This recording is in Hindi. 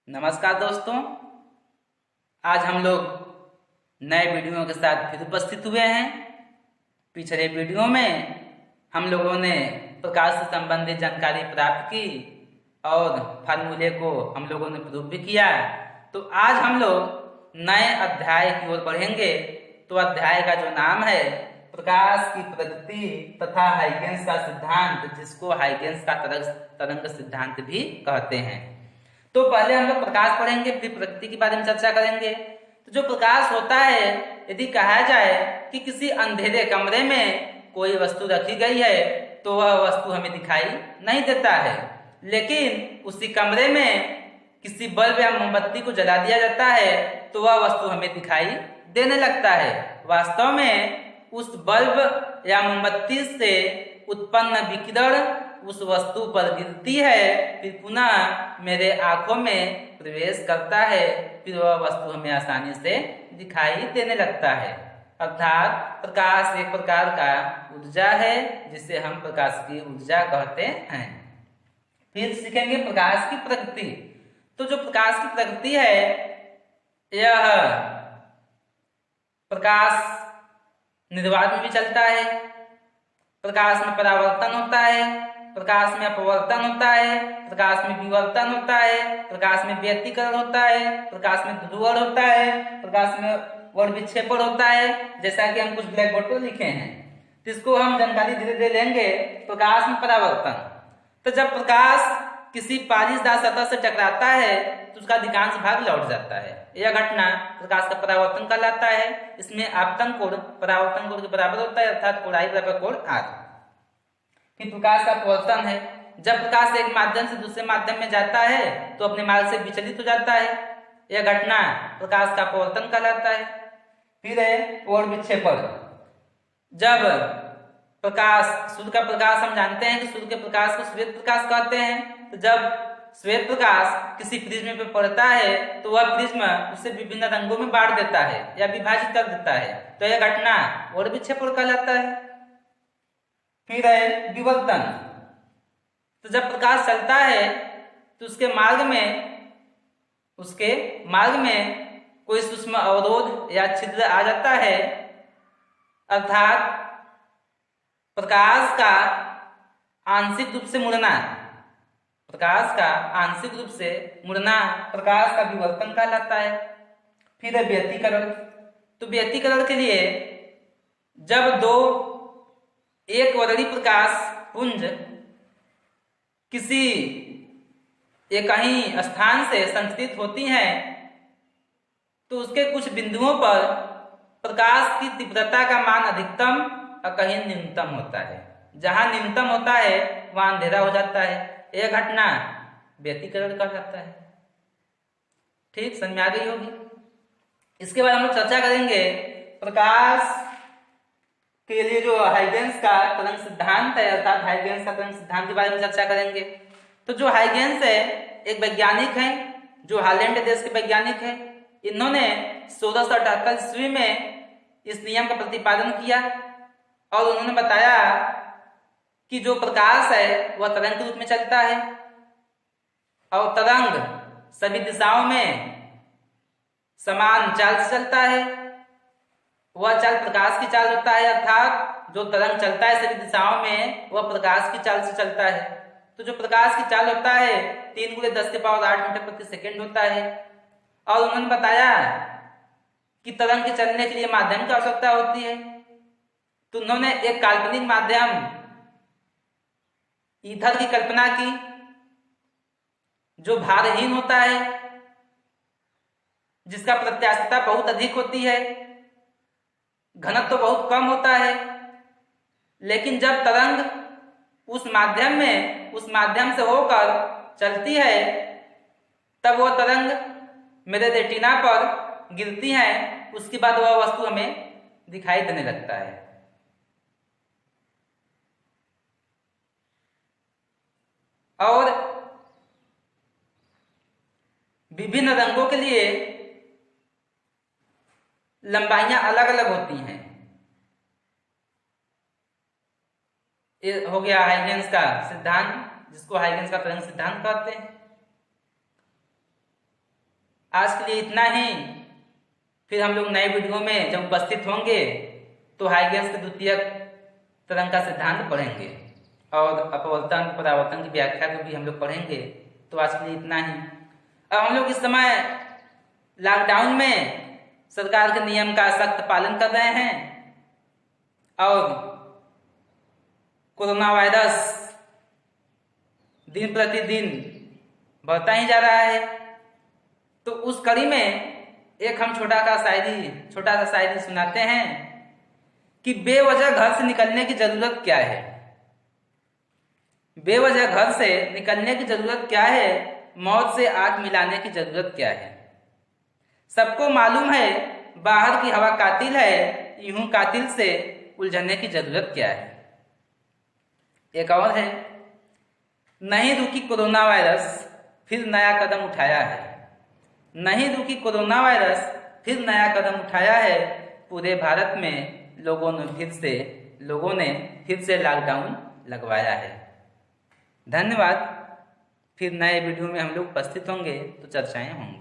नमस्कार दोस्तों। आज हम लोग नए वीडियो के साथ फिर उपस्थित हुए हैं। पिछले वीडियो में हम लोगों ने प्रकाश से संबंधित जानकारी प्राप्त की और फार्मूले को हम लोगों ने प्रूव भी किया। तो आज हम लोग नए अध्याय की ओर बढ़ेंगे। तो अध्याय का जो नाम है प्रकाश की प्रगति तथा हाइगेंस का सिद्धांत, जिसको हाइगेंस का तरंग सिद्धांत भी कहते हैं। तो पहले हम लोग प्रकाश पढ़ेंगे, फिर प्रकृति के बारे में चर्चा करेंगे। तो जो प्रकाश होता है, यदि कहा जाए कि किसी अंधेरे कमरे में कोई वस्तु रखी गई है तो वह वस्तु हमें दिखाई नहीं देता है, लेकिन उसी कमरे में किसी बल्ब या मोमबत्ती को जला दिया जाता है तो वह वस्तु हमें दिखाई देने लगता है। वास्तव में उस बल्ब या मोमबत्ती से उत्पन्न विकिरण उस वस्तु पर गिरती है, फिर पुनः मेरे आंखों में प्रवेश करता है, फिर वह वस्तु हमें आसानी से दिखाई देने लगता है। अर्थात प्रकाश एक प्रकार का ऊर्जा है, जिसे हम प्रकाश की ऊर्जा कहते हैं। फिर सीखेंगे प्रकाश की प्रकृति। तो जो प्रकाश की प्रकृति है, यह प्रकाश निर्वात में भी चलता है, प्रकाश में परावर्तन होता है, प्रकाश में अपवर्तन होता है, प्रकाश में विवर्तन होता है, प्रकाश में व्यतिकरण होता है, प्रकाश में ध्रुवण होता है, प्रकाश में वर्ण विक्षेपण होता है, जैसा कि हम कुछ ब्लैक बोर्ड पर लिखे हैं। जिसको हम जानकारी धीरे धीरे लेंगे। प्रकाश में परावर्तन, तो जब प्रकाश किसी पालिशदार सतह से टकराता है तो उसका अधिकांश भाग लौट जाता है। यह घटना प्रकाश का परावर्तन कहलाता है। इसमें आपतन कोण परावर्तन कोण के बराबर होता है, अर्थात कोणाई बराबर कोण r। फिर प्रकाश का अपवर्तन है, जब प्रकाश एक माध्यम से दूसरे माध्यम में जाता है तो अपने मार्ग से विचलित हो जाता है। यह घटना प्रकाश का अपवर्तन कहलाता है। फिर है वर्ण विक्षेपण, जब प्रकाश, सूर्य का प्रकाश हम जानते हैं कि सूर्य के प्रकाश को श्वेत प्रकाश कहते हैं। तो जब श्वेत प्रकाश किसी प्रिज्म पे पड़ता है तो वह प्रिज्म उसे विभिन्न रंगों में बांट देता है या विभाजित कर देता है, तो यह घटना वर्ण विक्षेपण कहलाता है। फिर है विवर्तन, तो जब प्रकाश चलता है तो उसके मार्ग में कोई सूक्ष्म अवरोध या छिद्र आ जाता है, अर्थात प्रकाश का आंशिक रूप से मुड़ना, प्रकाश का आंशिक रूप से मुड़ना प्रकाश का विवर्तन कहलाता है। फिर है व्यतिकरण, तो व्यतिकरण के लिए जब दो एक वर्णी प्रकाश पुंज किसी एक ही स्थान से संस्थित होती हैं तो उसके कुछ बिंदुओं पर प्रकाश की तीव्रता का मान अधिकतम और कहीं न्यूनतम होता है। जहां न्यूनतम होता है वहां अंधेरा हो जाता है। यह घटना व्यतिकरण कहलाता है। ठीक, समझ में आ गई होगी। इसके बाद हम लोग चर्चा करेंगे प्रकाश के लिए जो हाइगेंस का तरंग सिद्धांत है, अर्थात हाइगेंस का तरंग सिद्धांत के बारे में चर्चा करेंगे। तो जो हाइगेंस है एक वैज्ञानिक है, जो हॉलैंड देश के वैज्ञानिक है। इन्होंने 1678 ईस्वी में इस नियम का प्रतिपादन किया और उन्होंने बताया कि जो प्रकाश है वह तरंग के रूप में चलता है और तरंग सभी दिशाओं में समान चाल से चलता है। वह चाल प्रकाश की चाल होता है, अर्थात जो तरंग चलता है सभी दिशाओं में वह प्रकाश की चाल से चलता है। तो जो प्रकाश की चाल होता है 3 × 10⁸ मीटर प्रति सेकेंड होता है। और उन्होंने बताया कि तरंग के चलने के लिए माध्यम की आवश्यकता होती है। तो उन्होंने एक काल्पनिक माध्यम ईथर की कल्पना की, जो भारहीन होता है, जिसका प्रत्यास्थता बहुत अधिक होती है, घनत्व तो बहुत कम होता है, लेकिन जब तरंग उस माध्यम से होकर चलती है तब वह तरंग मेरे रेटिना पर गिरती है। उसके बाद वह वस्तु हमें दिखाई देने लगता है। और विभिन्न रंगों के लिए लंबाइयां अलग अलग होती हैं। ये हो गया हाइगेंस का सिद्धांत, जिसको हाइगेंस का तरंग सिद्धांत कहते हैं। आज के लिए इतना ही। फिर हम लोग नए वीडियो में जब उपस्थित होंगे तो हाइगेंस के द्वितीयक तरंग का सिद्धांत पढ़ेंगे और अपवर्तन परावर्तन की व्याख्या को भी हम लोग पढ़ेंगे। तो आज के लिए इतना ही। अब हम लोग इस समय लॉकडाउन में सरकार के नियम का सख्त पालन कर रहे हैं और कोरोना वायरस दिन प्रतिदिन बढ़ता ही जा रहा है। तो उस कड़ी में एक हम छोटा सा शायरी सुनाते हैं कि बेवजह घर से निकलने की जरूरत क्या है। बेवजह घर से निकलने की जरूरत क्या है, मौत से आंख मिलाने की जरूरत क्या है। सबको मालूम है बाहर की हवा कातिल है, यूं कातिल से उलझने की जरूरत क्या है। एक और है, नहीं रुकी कोरोना वायरस फिर नया कदम उठाया है। नहीं रुकी कोरोना वायरस फिर नया कदम उठाया है। पूरे भारत में लोगों ने फिर से लॉकडाउन लगवाया है। धन्यवाद। फिर नए वीडियो में हम लोग उपस्थित होंगे तो चर्चाएं होंगी।